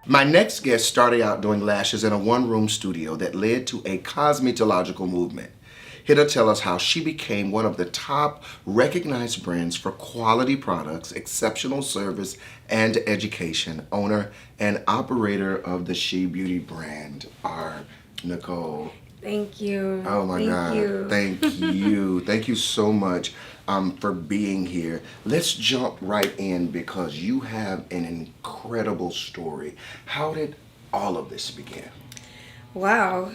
My next guest started out doing lashes in a one-room studio that led to a cosmetological movement. Here to tell us how she became one of the top recognized brands for quality products, exceptional service, and education, owner and operator of the She Beauty brand, are Nicole. Thank you. Oh my God. You. Thank you. Thank you so much for being here. Let's jump right in because you have an incredible story. How did all of this begin? Wow.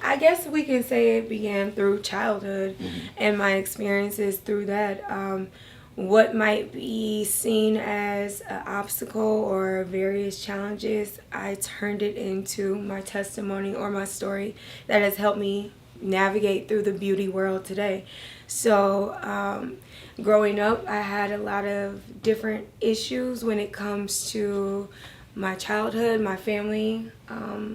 I guess we can say it began through childhood and my experiences through that. What might be seen as an obstacle or various challenges, I turned it into my testimony or my story that has helped me navigate through the beauty world today. So, growing up, I had a lot of different issues when it comes to my childhood, my family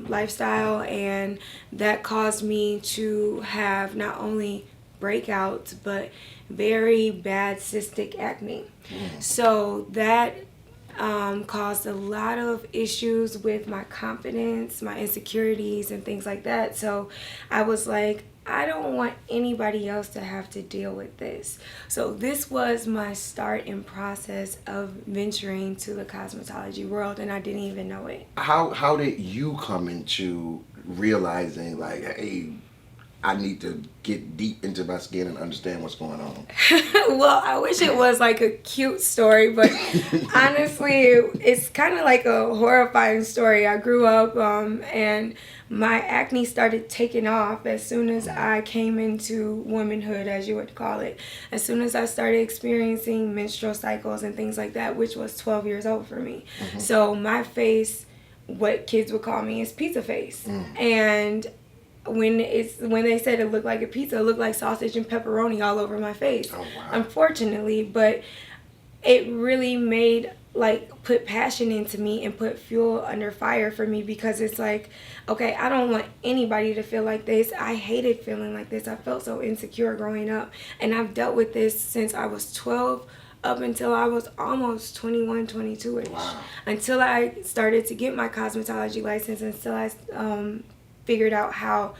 lifestyle, and that caused me to have not only breakouts but very bad cystic acne. So that caused a lot of issues with my confidence, my insecurities, and things like that. So I was like, I don't want anybody else to have to deal with this. So this was my start and process of venturing to the cosmetology world, and I didn't even know it. How did you come into realizing like, hey, I need to get deep into my skin and understand what's going on? Well, I wish it was like a cute story, but honestly, it's kind of like a horrifying story. I grew up and my acne started taking off as soon as I came into womanhood, as you would call it. As soon as I started experiencing menstrual cycles and things like that, which was 12 years old for me. So my face, what kids would call me, is pizza face. And when they said it looked like a pizza, it looked like sausage and pepperoni all over my face. Oh, wow. Unfortunately, but it really put passion into me and put fuel under fire for me, because it's like, okay, I don't want anybody to feel like this. I hated feeling like this. I felt so insecure growing up, and I've dealt with this since I was 12 up until I was almost 21, 22-ish. Wow. Until I started to get my cosmetology license, until I figured out how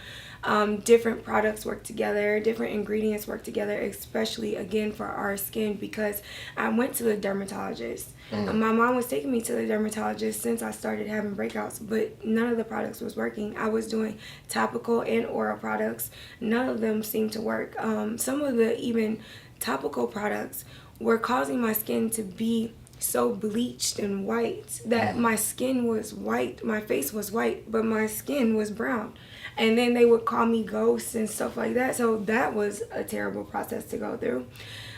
different products work together, different ingredients work together, especially again for our skin, because I went to the dermatologist. My mom was taking me to the dermatologist since I started having breakouts, but none of the products was working. I was doing topical and oral products. None of them seemed to work. Some of the even topical products were causing my skin to be so bleached and white that my skin was white, my face was white, but my skin was brown. And then they would call me ghosts and stuff like that. So that was a terrible process to go through.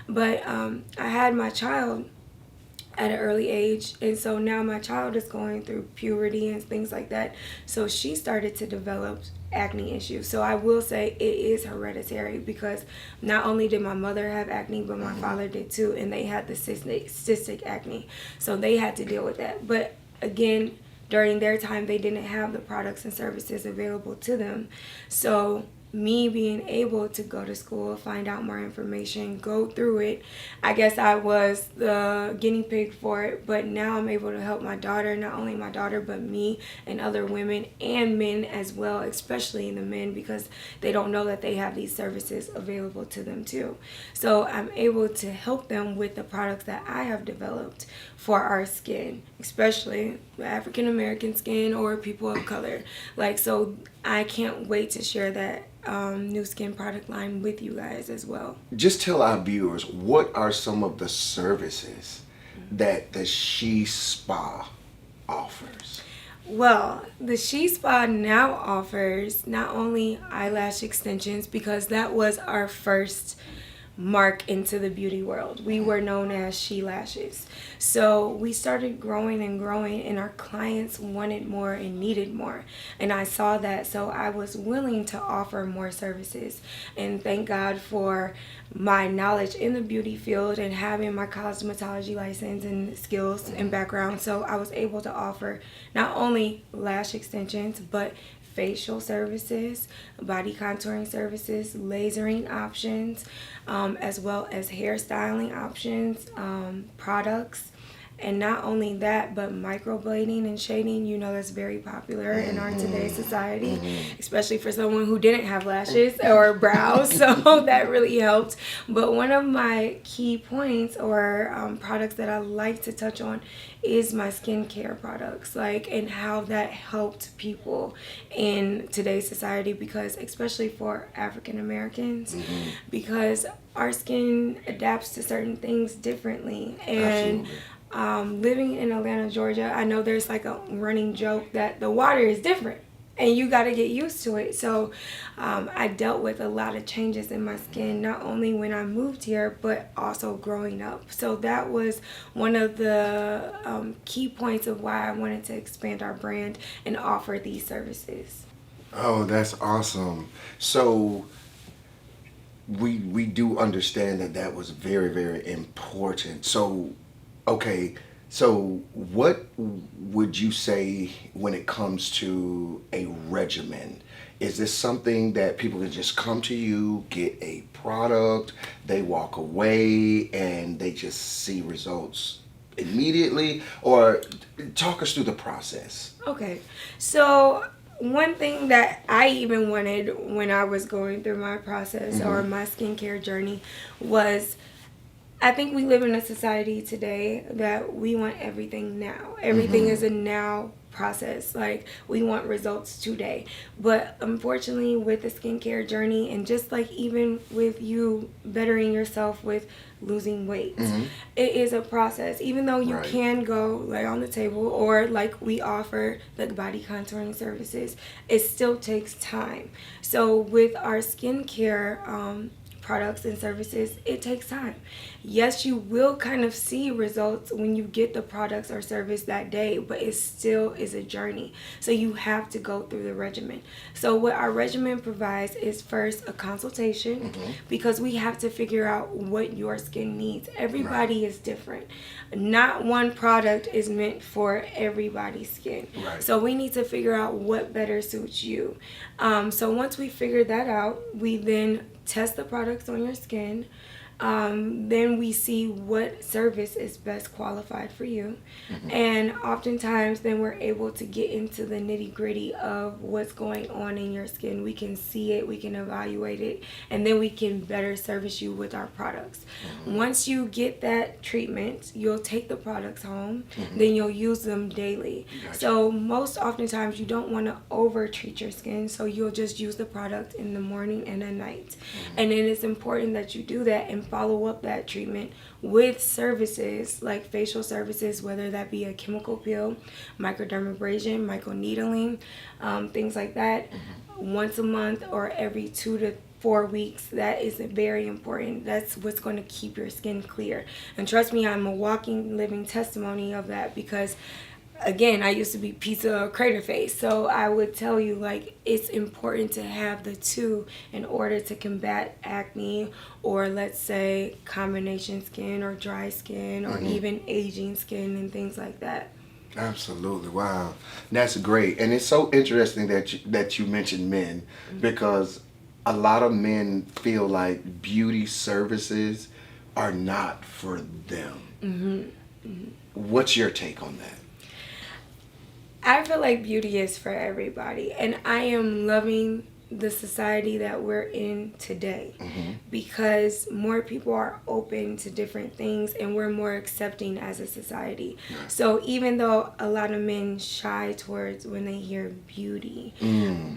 But I had my child at an early age, and so now my child is going through puberty and things like that. So she started to develop acne issues. So I will say it is hereditary, because not only did my mother have acne, but my father did too, and they had the cystic acne. So they had to deal with that. But again, during their time, they didn't have the products and services available to them. So me being able to go to school, find out more information, go through it, I guess I was the guinea pig for it. But now I'm able to help my daughter, not only my daughter, but me and other women and men as well, especially the men, because they don't know that they have these services available to them too. So I'm able to help them with the products that I have developed for our skin, especially African American skin or people of color. So I can't wait to share that new skin product line with you guys as well. Just tell our viewers, what are some of the services that the Shi Spa offers? Well, the Shi Spa now offers not only eyelash extensions, because that was our first mark into the beauty world. We were known as She Lashes. So we started growing and growing, and our clients wanted more and needed more. And I saw that, so I was willing to offer more services. And thank God for my knowledge in the beauty field and having my cosmetology license and skills and background. So I was able to offer not only lash extensions, but facial services, body contouring services, lasering options, as well as hairstyling options, products, And not only that, but microblading and shading, you know, that's very popular in our today's society, especially for someone who didn't have lashes or brows. So that really helped. But one of my key points or products that I like to touch on is my skincare products, like, and how that helped people in today's society, because especially for African Americans, because our skin adapts to certain things differently. And living in Atlanta, Georgia, I know there's like a running joke that the water is different and you got to get used to it. So I dealt with a lot of changes in my skin, not only when I moved here, but also growing up. So that was one of the key points of why I wanted to expand our brand and offer these services. Oh, that's awesome. So we do understand that that was very, very important. So, okay, so what would you say when it comes to a regimen? Is this something that people can just come to you, get a product, they walk away, and they just see results immediately? Or talk us through the process. Okay, so one thing that I even wanted when I was going through my process or my skincare journey was, I think we live in a society today that we want everything now. Everything is a now process. Like, we want results today. But unfortunately, with the skincare journey, and just like even with you bettering yourself with losing weight, it is a process. Even though you can go lay on the table, or like we offer the body contouring services, it still takes time. So with our skincare products and services, it takes time. Yes, you will kind of see results when you get the products or service that day, but it still is a journey. So you have to go through the regimen. So what our regimen provides is first a consultation, because we have to figure out what your skin needs. Everybody is different. Not one product is meant for everybody's skin. So we need to figure out what better suits you. So once we figure that out, we then test the products on your skin. Then we see what service is best qualified for you. And oftentimes then we're able to get into the nitty gritty of what's going on in your skin. We can see it, we can evaluate it, and then we can better service you with our products. Once you get that treatment, you'll take the products home, then you'll use them daily. So most oftentimes you don't want to over treat your skin, so you'll just use the product in the morning and at night. And then it's important that you do that and follow up that treatment with services like facial services, whether that be a chemical peel, microdermabrasion, microneedling, things like that, once a month or every 2 to 4 weeks. That is very important. That's what's going to keep your skin clear. And trust me, I'm a walking, living testimony of that, because again, I used to be pizza crater face, so I would tell you, like, it's important to have the two in order to combat acne, or let's say combination skin or dry skin, or even aging skin and things like that. Absolutely. Wow. That's great. And it's so interesting that you mentioned men, because a lot of men feel like beauty services are not for them. What's your take on that? I feel like beauty is for everybody, and I am loving the society that we're in today, because more people are open to different things and we're more accepting as a society. So even though a lot of men shy towards when they hear beauty,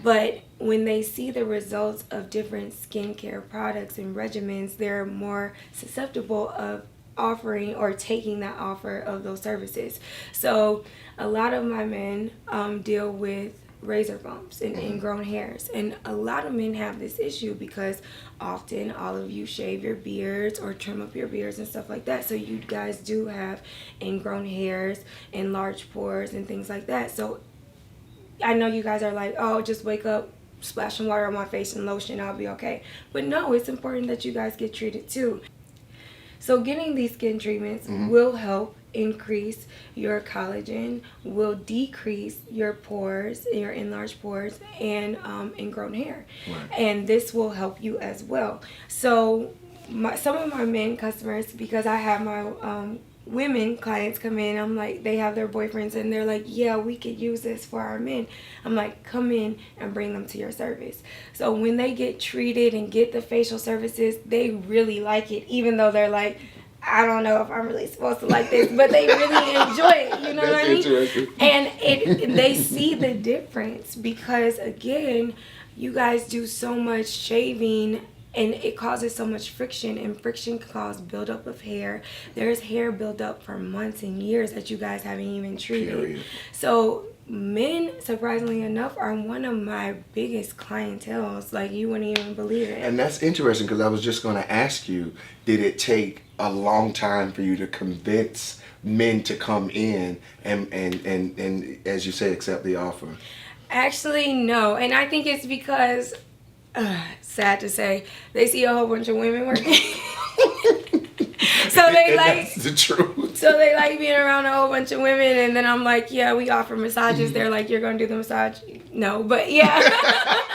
but when they see the results of different skincare products and regimens, they're more susceptible of offering or taking that offer of those services. So a lot of my men deal with razor bumps and ingrown hairs, and a lot of men have this issue because often all of you shave your beards or trim up your beards and stuff like that, so you guys do have ingrown hairs and large pores and things like that. So I know you guys are like, oh, just wake up, splash some water on my face and lotion, I'll be okay. But no, it's important that you guys get treated too. So getting these skin treatments will help increase your collagen, will decrease your pores, your enlarged pores, and ingrown hair. And this will help you as well. So some of my men customers, because I have my women clients come in, I'm like, they have their boyfriends and they're like, yeah, we could use this for our men. I'm like, come in and bring them to your service. So when they get treated and get the facial services, they really like it, even though they're like, I don't know if I'm really supposed to like this, but they really enjoy it. You know what I mean? Interesting. And they see the difference because, again, you guys do so much shaving and it causes so much friction, and friction can cause buildup of hair. There's hair buildup for months and years that you guys haven't even treated. Period. So men, surprisingly enough, are one of my biggest clienteles. Like, you wouldn't even believe it. And that's interesting because I was just going to ask you, did it take a long time for you to convince men to come in and as you say, accept the offer? Actually, no. And I think it's because, sad to say, they see a whole bunch of women working. So they That's the truth. So they like being around a whole bunch of women, and then I'm like, yeah, we offer massages. They're like, you're gonna do the massage? No, but yeah.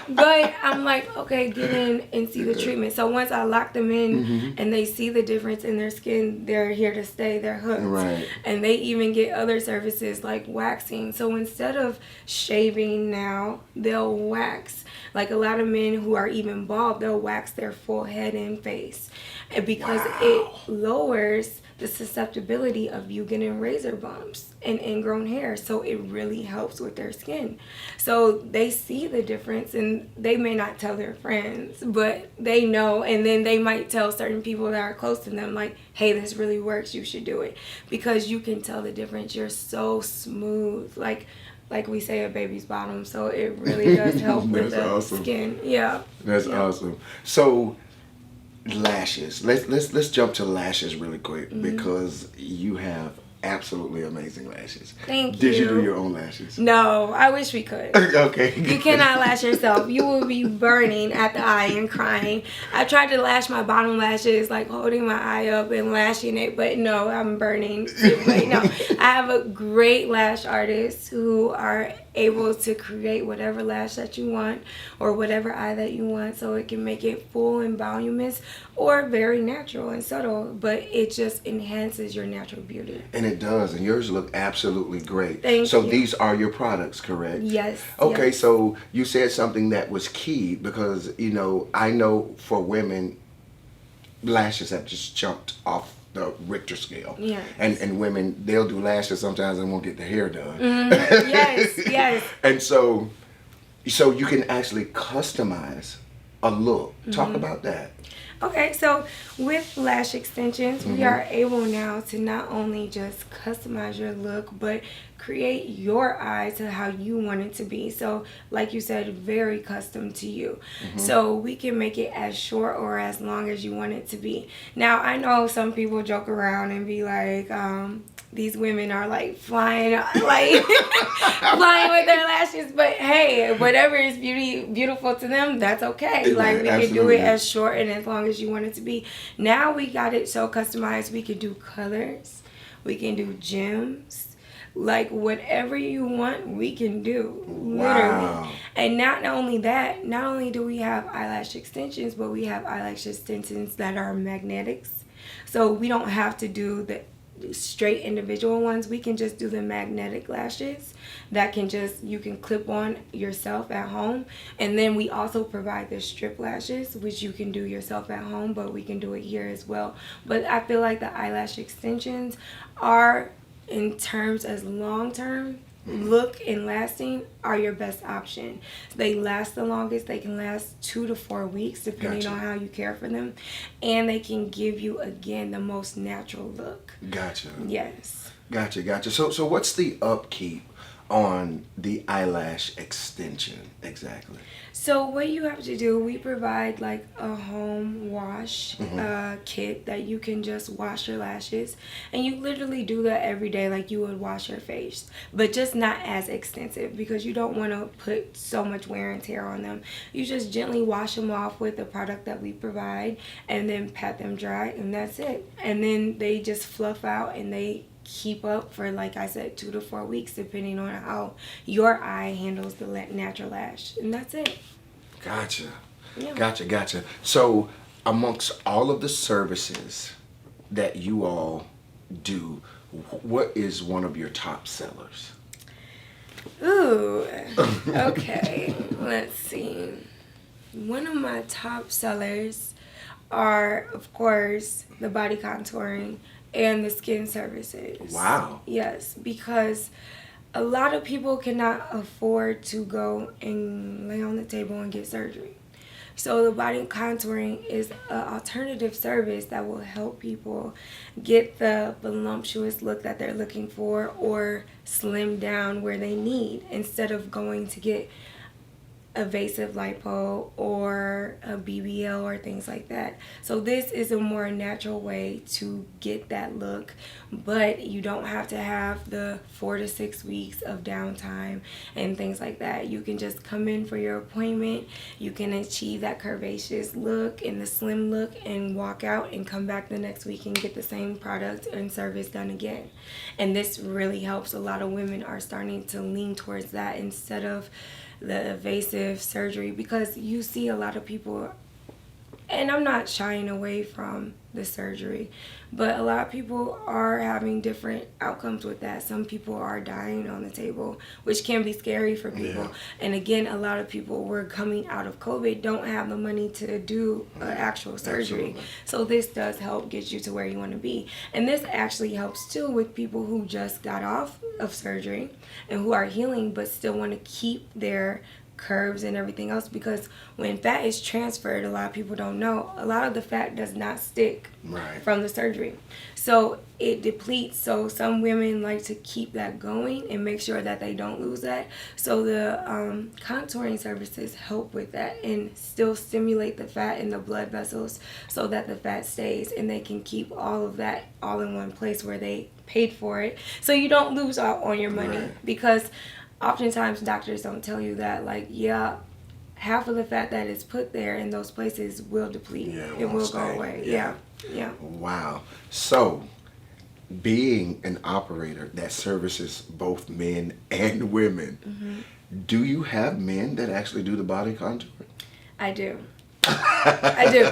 But I'm like, okay, get in and see the treatment. So once I lock them in and they see the difference in their skin, they're here to stay. They're hooked. Right. And they even get other services like waxing. So instead of shaving now, they'll wax. Like a lot of men who are even bald, they'll wax their full head and face. And because it lowers the susceptibility of you getting razor bumps and ingrown hair. So it really helps with their skin. So they see the difference, and they may not tell their friends, but they know. And then they might tell certain people that are close to them, like, hey, this really works, you should do it. Because you can tell the difference. You're so smooth. Like we say, a baby's bottom. So it really does help with the skin. Yeah. That's awesome. So lashes. Let's jump to lashes really quick because you have absolutely amazing lashes. Thank you. Did you do your own lashes? No, I wish we could. Okay. You cannot lash yourself. You will be burning at the eye and crying. I tried to lash my bottom lashes, like holding my eye up and lashing it, but no, I'm burning. But no, I have a great lash artist who are able to create whatever lash that you want or whatever eye that you want, so it can make it full and voluminous or very natural and subtle, but it just enhances your natural beauty. And it does, and yours look absolutely great. Thank so you. These are your products, correct? Yes. Okay, yes. so you said something that was key because, I know for women, lashes have just jumped off the Richter scale. Yes. And women, they'll do lashes sometimes and won't get their hair done. Yes. And so you can actually customize a look. Talk about that. Okay, so with lash extensions, we are able now to not only just customize your look, but create your eye to how you want it to be. So like you said, very custom to you. So we can make it as short or as long as you want it to be. Now, I know some people joke around and be like, these women are like flying flying with their lashes, but hey, whatever is beautiful to them, that's okay. Like, we can do it as short and as long as you want it to be. Now we got it so customized. We can do colors, we can do gems, like whatever you want, we can do. Literally. And not only that, not only do we have eyelash extensions, but we have eyelash extensions that are magnetics. So we don't have to do the straight individual ones. We can just do the magnetic lashes that you can clip on yourself at home. And then we also provide the strip lashes, which you can do yourself at home, but we can do it here as well. But I feel like the eyelash extensions are, in terms as long-term look and lasting, are your best option. They last the longest. They can last 2 to 4 weeks depending on how you care for them, and they can give you, again, the most natural look. Gotcha. Yes. Gotcha. So what's the upkeep on the eyelash extension exactly? So what you have to do, we provide like a home wash kit that you can just wash your lashes, and you literally do that every day like you would wash your face, but just not as extensive because you don't want to put so much wear and tear on them. You just gently wash them off with the product that we provide and then pat them dry, and that's it. And then they just fluff out and they keep up for, like I said, 2 to 4 weeks depending on how your eye handles the natural lash, and that's it. Gotcha. Yeah. Gotcha. So amongst all of the services that you all do, what is one of your top sellers? Ooh, okay. Let's see. One of my top sellers are, of course, the body contouring and the skin services. Wow. Yes, because a lot of people cannot afford to go and lay on the table and get surgery. So the body contouring is an alternative service that will help people get the voluptuous look that they're looking for or slim down where they need instead of going to get evasive lipo or a BBL or things like that. So this is a more natural way to get that look, but you don't have to have the 4 to 6 weeks of downtime and things like that. You can just come in for your appointment. You can achieve that curvaceous look and the slim look and walk out and come back the next week and get the same product and service done again. And this really helps. A lot of women are starting to lean towards that instead of the evasive surgery, because you see a lot of people, and I'm not shying away from the surgery, but a lot of people are having different outcomes with that. Some people are dying on the table, which can be scary for people. Yeah. And again, a lot of people were coming out of COVID don't have the money to do an actual surgery. Absolutely. So this does help get you to where you want to be. And this actually helps too with people who just got off of surgery and who are healing but still want to keep their curves and everything else, because when fat is transferred, a lot of people don't know, a lot of the fat does not stick Right. from the surgery, so it depletes. So some women like to keep that going and make sure that they don't lose that. So the contouring services help with that and still stimulate the fat in the blood vessels so that the fat stays and they can keep all of that all in one place where they paid for it, so you don't lose out on your money. Right. Because oftentimes doctors don't tell you that, like, yeah, half of the fat that is put there in those places will deplete. Yeah, it won't will stay. go away. Yeah. Yeah. Wow. So, being an operator that services both men and women, do you have men that actually do the body contouring? I do. I do.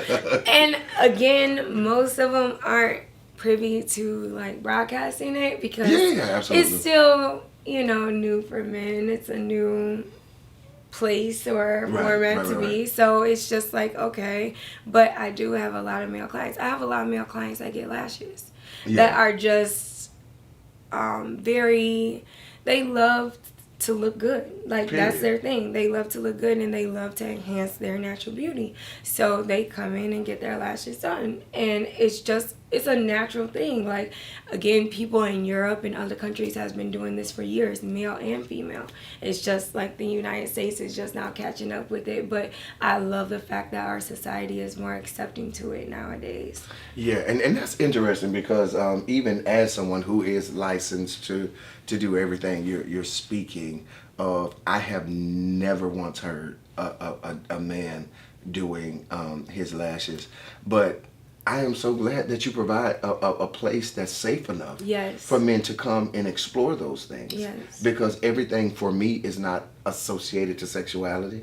And again, most of them aren't privy to like broadcasting it because Yeah, absolutely. it's still, new for men. It's a new place or format to be. Right. So it's just like, okay. But I do have a lot of male clients. I have a lot of male clients that get lashes that are just they love to look good. Like, Period. that's their thing. They love to look good and they love to enhance their natural beauty. So they come in and get their lashes done. And it's a natural thing. Like, again, people in Europe and other countries has been doing this for years, male and female. It's just like the United States is just now catching up with it. But I love the fact that our society is more accepting to it nowadays. Yeah, and that's interesting because even as someone who is licensed to do everything you're speaking of, I have never once heard a man doing his lashes, but I am so glad that you provide a place that's safe enough Yes. for men to come and explore those things. Yes. Because everything for me is not associated to sexuality.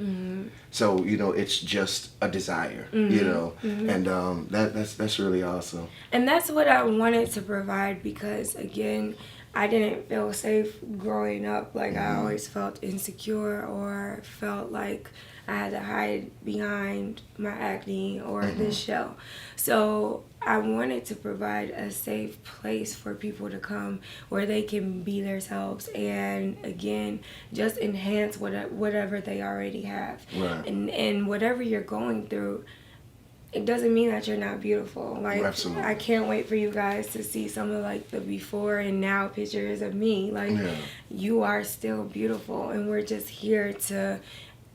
So, it's just a desire, and that's really awesome. And that's what I wanted to provide because, again, I didn't feel safe growing up. Like, I always felt insecure or felt like I had to hide behind my acne or this shell. So I wanted to provide a safe place for people to come where they can be themselves and, again, just enhance whatever they already have. Right. And whatever you're going through, it doesn't mean that you're not beautiful. Like, Absolutely. I can't wait for you guys to see some of like the before and now pictures of me. Like, you are still beautiful, and we're just here to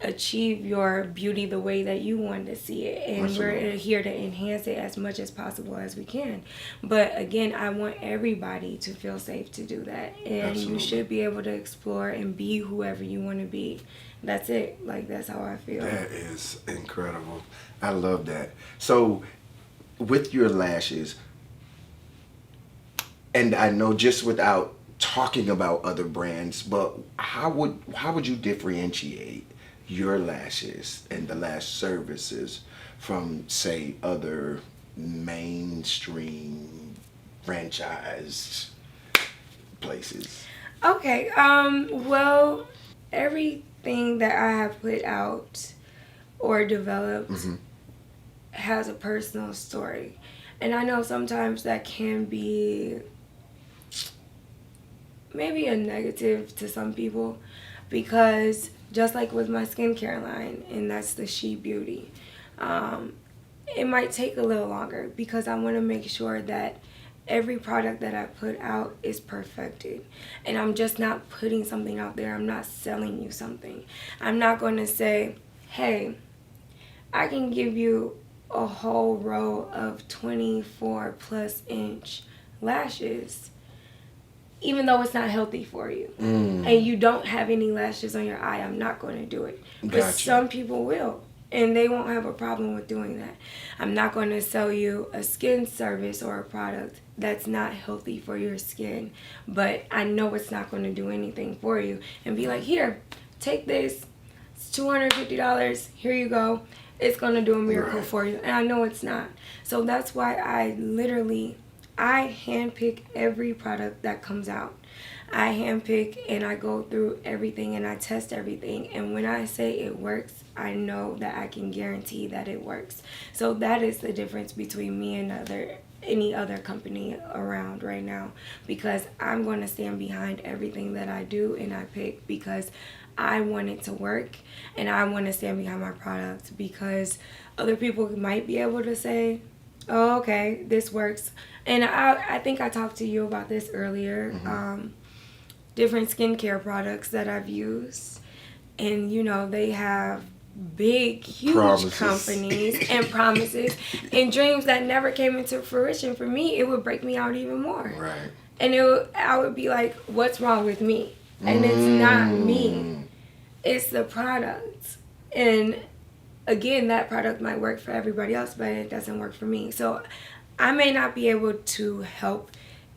achieve your beauty the way that you want to see it, and Absolutely. we're here to enhance it as much as possible as we can. But again, I want everybody to feel safe to do that, and Absolutely. you should be able to explore and be whoever you want to be. That's it. Like, that's how I feel. That is incredible. I love that. So, with your lashes, and I know just without talking about other brands, but how would you differentiate your lashes and the lash services from, say, other mainstream franchised places? Okay. Well, everything that I have put out or developed has a personal story. And I know sometimes that can be maybe a negative to some people, because just like with my skincare line, and that's the She Beauty, it might take a little longer because I want to make sure that every product that I put out is perfected. And I'm just not putting something out there. I'm not selling you something. I'm not going to say, hey, I can give you a whole row of 24 plus inch lashes, even though it's not healthy for you. And you don't have any lashes on your eye. I'm not going to do it. But some people will, and they won't have a problem with doing that. I'm not going to sell you a skin service or a product that's not healthy for your skin, but I know it's not going to do anything for you, and be like, here, take this. It's $250. Here you go. It's going to do a miracle for you. And I know it's not. So that's why I handpick every product that comes out. I handpick and I go through everything and I test everything. And when I say it works, I know that I can guarantee that it works. So that is the difference between me and any other company around right now, because I'm going to stand behind everything that I do and I pick, because I want it to work, and I want to stand behind my product, because other people might be able to say, oh, okay, this works. And I think I talked to you about this earlier. Different skincare products that I've used, and they have big, huge companies and promises and dreams that never came into fruition. For me, it would break me out even more. Right. And I would be like, what's wrong with me? And it's not me. It's the product. And again, that product might work for everybody else, but it doesn't work for me. So I may not be able to help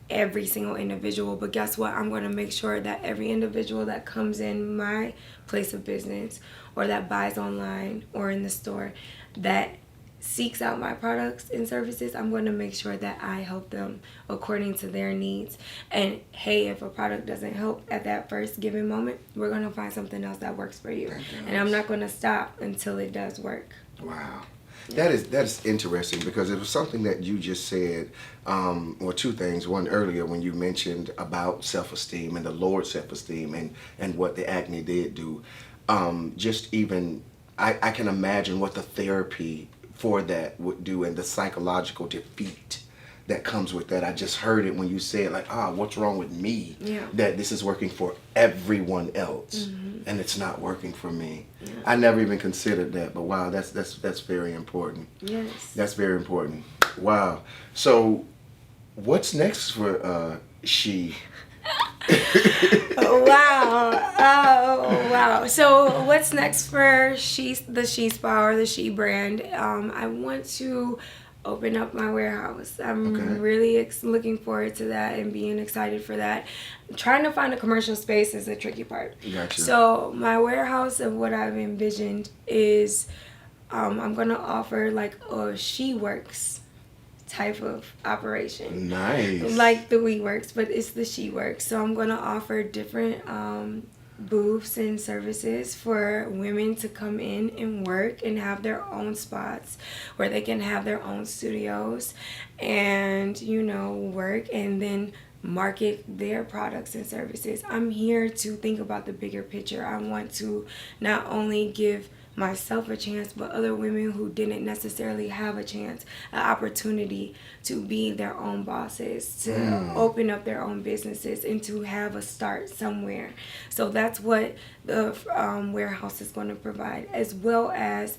every single individual, but guess what? I'm going to make sure that every individual that comes in my place of business, or that buys online or in the store, that seeks out my products and services, I'm going to make sure that I help them according to their needs. And hey, if a product doesn't help at that first given moment, we're going to find something else that works for you. And I'm not going to stop until it does work. Wow. That is interesting, because it was something that you just said, or two things. One, earlier when you mentioned about self-esteem and the lowered self-esteem and what the acne did do. Just even, I can imagine what the therapy for that would do, and the psychological defeat that comes with that. I just heard it when you said, like, what's wrong with me? Yeah. That this is working for everyone else, and it's not working for me. Yeah. I never even considered that, but wow, that's very important. Yes. That's very important. Wow. So, what's next for She? Wow. So what's next for the Shi Spa, or the She brand? I want to open up my warehouse. I'm really looking forward to that and being excited for that. Trying to find a commercial space is the tricky part. Gotcha. So my warehouse, and what I've envisioned is I'm going to offer like a She Works type of operation. Nice. Like the We Works, but it's the She Works. So I'm going to offer different booths and services for women to come in and work and have their own spots where they can have their own studios and, work and then market their products and services. I'm here to think about the bigger picture. I want to not only give myself a chance, but other women who didn't necessarily have a chance, an opportunity to be their own bosses, to open up their own businesses, and to have a start somewhere. So that's what the warehouse is going to provide, as well as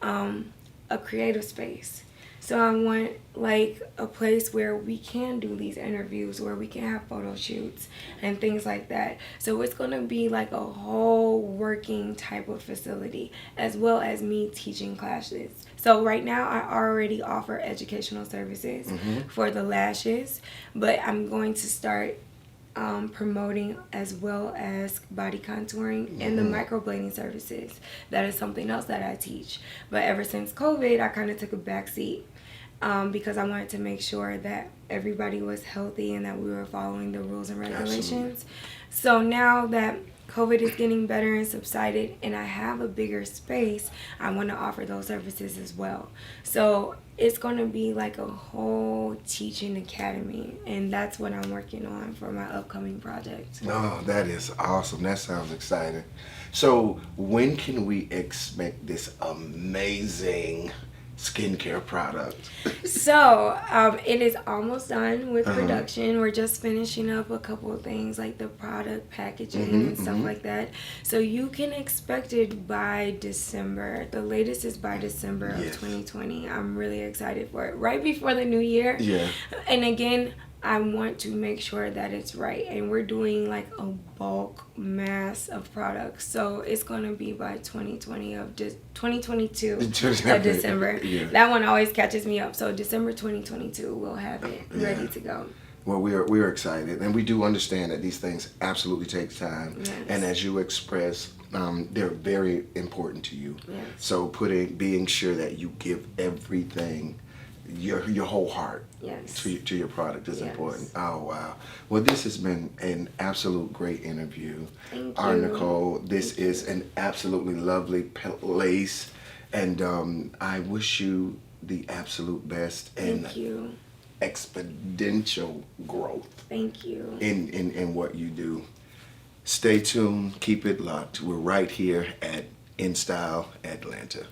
a creative space. So I want like a place where we can do these interviews, where we can have photo shoots and things like that. So it's going to be like a whole working type of facility, as well as me teaching classes. So right now I already offer educational services for the lashes, but I'm going to start promoting as well as body contouring and the microblading services. That is something else that I teach. But ever since COVID, I kind of took a back seat. because I wanted to make sure that everybody was healthy and that we were following the rules and regulations. So now that COVID is getting better and subsided and I have a bigger space, I want to offer those services as well. So it's going to be like a whole teaching academy, and that's what I'm working on for my upcoming project. Oh, that is awesome. That sounds exciting. So when can we expect this amazing skincare product? So it is almost done with production. We're just finishing up a couple of things like the product packaging and stuff like that. So you can expect it by December. The latest is by December of 2020. I'm really excited for it. Right before the new year. Yeah. And again, I want to make sure that it's right, and we're doing like a bulk mass of products, so it's going to be by 2022 of December. Yeah. That one always catches me up, so December 2022 we'll have it ready to go. Well, we're excited, and we do understand that these things absolutely take time. Yes. And as you express, they're very important to you. Yes. So being sure that you give everything, your whole heart, Yes. to your product is Yes. important. Oh wow! Well, this has been an absolute great interview. Thank Our you. Nicole, this is an absolutely lovely place, and I wish you the absolute best and Thank you. exponential growth Thank you. in what you do. Stay tuned. Keep it locked. We're right here at In Style Atlanta.